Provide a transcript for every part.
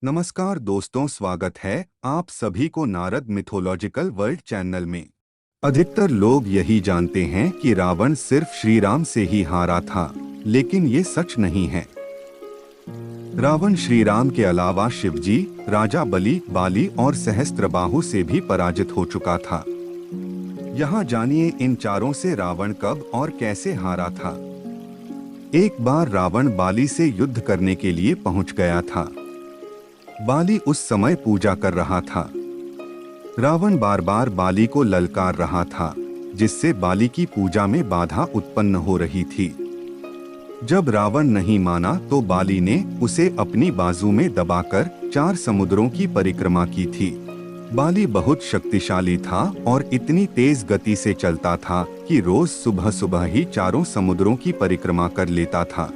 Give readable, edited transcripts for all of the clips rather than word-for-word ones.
नमस्कार दोस्तों, स्वागत है आप सभी को नारद मिथोलॉजिकल वर्ल्ड चैनल में। अधिकतर लोग यही जानते हैं कि रावण सिर्फ श्री राम से ही हारा था, लेकिन ये सच नहीं है। रावण श्री राम के अलावा शिवजी, राजा बलि, बाली और सहस्त्रबाहु से भी पराजित हो चुका था। यहाँ जानिए इन चारों से रावण कब और कैसे हारा था। एक बार रावण बाली से युद्ध करने के लिए पहुंच गया था। बाली उस समय पूजा कर रहा था। रावण बार बार बाली को ललकार रहा था, जिससे बाली की पूजा में बाधा उत्पन्न हो रही थी। जब रावण नहीं माना तो बाली ने उसे अपनी बाजू में दबाकर 4 समुद्रों की परिक्रमा की थी। बाली बहुत शक्तिशाली था और इतनी तेज गति से चलता था कि रोज सुबह सुबह ही 4 समुद्रों की परिक्रमा कर लेता था।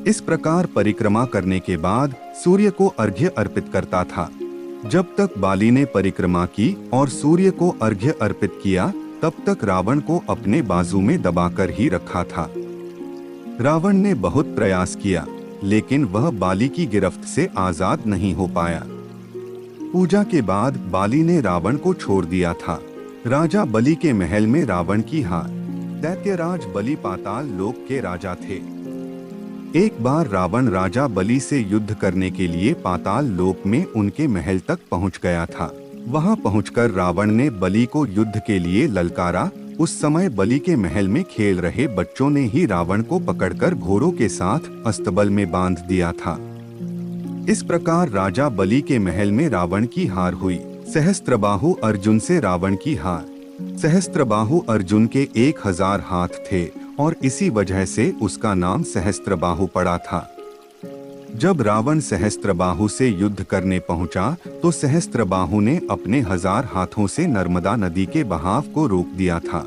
इस प्रकार परिक्रमा करने के बाद सूर्य को अर्घ्य अर्पित करता था। जब तक बाली ने परिक्रमा की और सूर्य को अर्घ्य अर्पित किया, तब तक रावण को अपने बाजू में दबाकर ही रखा था। रावण ने बहुत प्रयास किया, लेकिन वह बाली की गिरफ्त से आजाद नहीं हो पाया। पूजा के बाद बाली ने रावण को छोड़ दिया था। राजा बलि के महल में रावण की हार। दैत्यराज बलि पाताल लोक के राजा थे। एक बार रावण राजा बलि से युद्ध करने के लिए पाताल लोक में उनके महल तक पहुंच गया था। वहां पहुंचकर रावण ने बलि को युद्ध के लिए ललकारा। उस समय बलि के महल में खेल रहे बच्चों ने ही रावण को पकड़कर घोड़ों के साथ अस्तबल में बांध दिया था। इस प्रकार राजा बलि के महल में रावण की हार हुई। सहस्त्रबाहु अर्जुन से रावण की हार। सहस्त्रबाहु अर्जुन के 1000 हाथ थे और इसी वजह से उसका नाम सहस्त्रबाहु पड़ा था। जब रावण सहस्त्रबाहु से युद्ध करने पहुंचा तो सहस्त्रबाहु ने अपने 1000 हाथों से नर्मदा नदी के बहाव को रोक दिया था।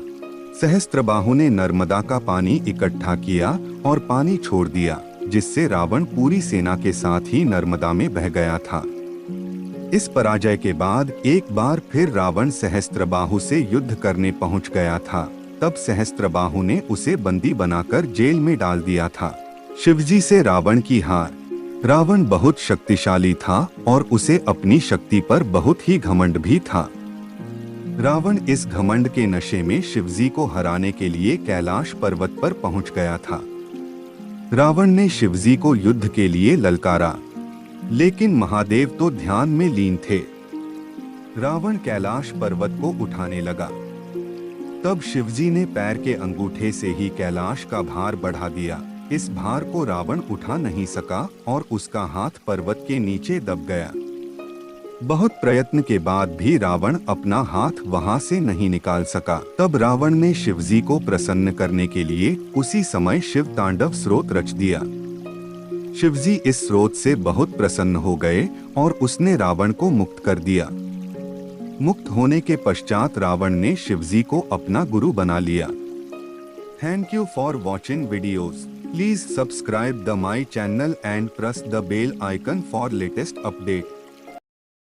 सहस्त्रबाहु ने नर्मदा का पानी इकट्ठा किया और पानी छोड़ दिया, जिससे रावण पूरी सेना के साथ ही नर्मदा में बह गया था। इस पराजय के बाद एक बार फिर रावण सहस्त्रबाहु से युद्ध करने पहुंच गया था। तब सहस्त्रबाहु ने उसे बंदी बनाकर जेल में डाल दिया था। शिवजी से रावण की हार। रावण बहुत शक्तिशाली था और उसे अपनी शक्ति पर बहुत ही घमंड भी था। रावण इस घमंड के नशे में शिवजी को हराने के लिए कैलाश पर्वत पर पहुंच गया था। रावण ने शिवजी को युद्ध के लिए ललकारा, लेकिन महादेव तो ध्यान में लीन थे। रावण कैलाश पर्वत को उठाने लगा। तब शिवजी ने पैर के अंगूठे से ही कैलाश का भार बढ़ा दिया। इस भार को रावण उठा नहीं सका और उसका हाथ पर्वत के नीचे दब गया। बहुत प्रयत्न के बाद भी रावण अपना हाथ वहां से नहीं निकाल सका। तब रावण ने शिवजी को प्रसन्न करने के लिए उसी समय शिव तांडव स्रोत रच दिया। शिवजी इस स्रोत से बहुत प्रसन्न हो गए और उसने रावण को मुक्त कर दिया। मुक्त होने के पश्चात रावण ने शिवजी को अपना गुरु बना लिया। Thank you for watching videos. Please subscribe the my channel and press the bell icon for latest update.